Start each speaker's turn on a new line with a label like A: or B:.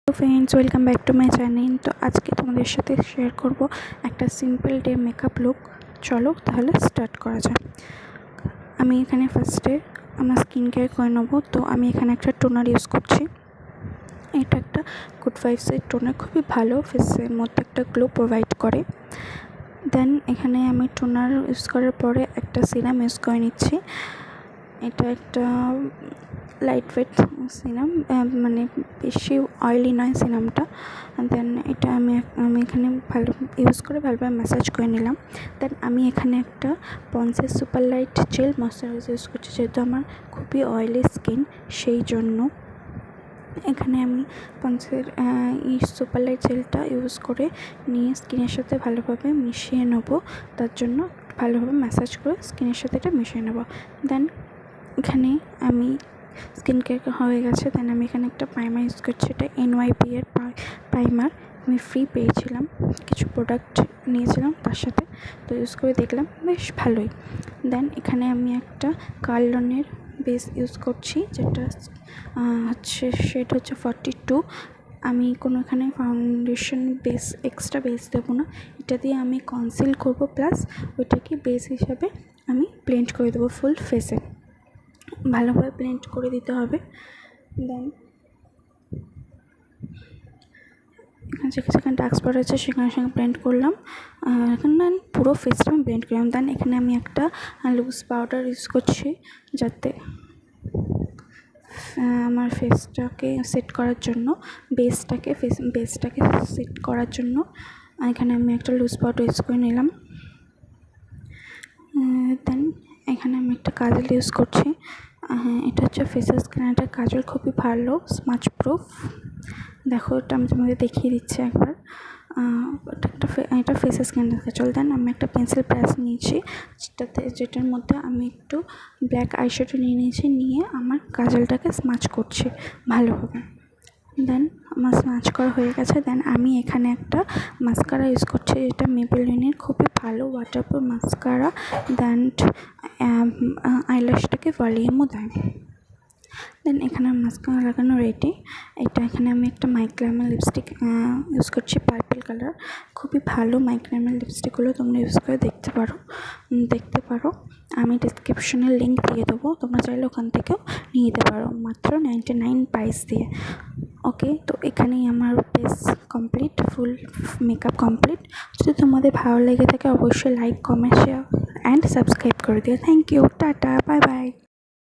A: Friends welcome back to my channel. तो आज के तुम्हारे साथे शेयर करब एक सिम्पल डे मेकअप लुक। चलो ताहले स्टार्ट करा जाए। आमी एखाने फार्स्टे आमार स्किन केयर करे नेब। तो आमी एखाने एक टोनार यूज करछि। এটা একটা গুড ভাইবসের টোনার, খুবই ভালো, ফেসের মধ্যে একটা গ্লো প্রোভাইড করে। দেন এখানে আমি টোনার ইউজ করার পরে একটা সিরাম ইউজ করে নিচ্ছি। এটা একটা লাইট ওয়েট সিরাম, মানে বেশি অয়েলি নয় সিরামটা। দেন এটা আমি এখানে ভালো ইউজ করে ভালোভাবে ম্যাসাজ করে নিলাম। দেন আমি এখানে একটা পন্সের super light gel moisturizer use করছি, যেহেতু আমার খুবই অয়েলি স্কিন, সেই জন্য এখানে আমি পন্সের এই সুপার লাইট জেলটা ইউজ করে নিয়ে স্কিনের সাথে ভালোভাবে মিশিয়ে নেব। তার জন্য ভালোভাবে ম্যাসাজ করে স্কিনের সাথে এটা মিশিয়ে নেব। দেন এখানে আমি স্কিন কেয়ার হয়ে গেছে। দেন আমি এখানে একটা প্রাইমার ইউজ করছি। এটা NYP এর প্রাইমার, আমি ফ্রি পেয়েছিলাম, কিছু প্রোডাক্ট নিয়েছিলাম তার সাথে, তো ইউজ করে দেখলাম বেশ ভালোই। দেন এখানে আমি একটা কার্লনের বেস ইউজ করছি, যেটা শেড হচ্ছে 42। আমি কোনো এখানে ফাউন্ডেশন বেস এক্সট্রা বেস দেবো না, এটা দিয়ে আমি কনসিল করব, প্লাস ওইটাকে বেস হিসাবে আমি ব্লেন্ড করে দেবো ফুল ফেসে। ভালোভাবে ব্লেন্ড করে দিতে হবে। দেন এখানে যেখানে ডার্ক স্পট আছে সেখানে ব্লেন্ড করলাম। এখানে পুরো ফেসটা আমি ব্লেন্ড করলাম। দেন এখানে আমি একটা লুজ পাউডার ইউজ করছি, যাতে আমার ফেসটাকে সেট করার জন্য, বেসটাকে সেট করার জন্য এখানে আমি একটা লুজ পাউডার ইউজ করে নিলাম। দেন এখানে আমি একটা কাজল ইউজ করছি। এটা হচ্ছে ফেসের স্ক্যানারটার কাজল, খুবই ভালো, স্মাচ প্রুফ। দেখো, এটা আমি তোমাদের দেখিয়ে দিচ্ছি একবার। এটা ফেসের স্ক্যানার কাজল। দেন আমি একটা পেন্সিল ব্রাশ নিয়েছি, যেটার মধ্যে আমি একটু ব্ল্যাক আইশ্যাডো নিয়ে আমার কাজলটাকে স্মাচ করছি ভালোভাবে। দেন আমার স্মাচ করা হয়ে গেছে। দেন আমি এখানে একটা মাস্কারা ইউজ করছি, যেটা মেবেলিনের খুবই ভালো ওয়াটারপ্রুফ মাস্কারা। দেন আইল্যাশটাকে ভলিউমও দেয়। দেন এখানে মাস্কারা লাগানো রেডি। এখানে আমি একটা মাইক্লামের লিপস্টিক ইউজ করছি, পার্পল কালার, খুবই ভালো। মাইক্লামের লিপস্টিকগুলো তোমরা ইউজ করে দেখতে পারো। আমি ডিসক্রিপশনে লিঙ্ক দিয়ে দেবো, তোমরা চাইলে ওখান থেকেও নিয়ে নিতে পারো, মাত্র 99 প্রাইস দিয়ে। ওকে, তো এখানেই আমার base complete, full makeup complete. যদি তোমাদের ভালো লেগে থাকে অবশ্যই like, comment, share and subscribe করে দিও। Thank you, tata, bye by.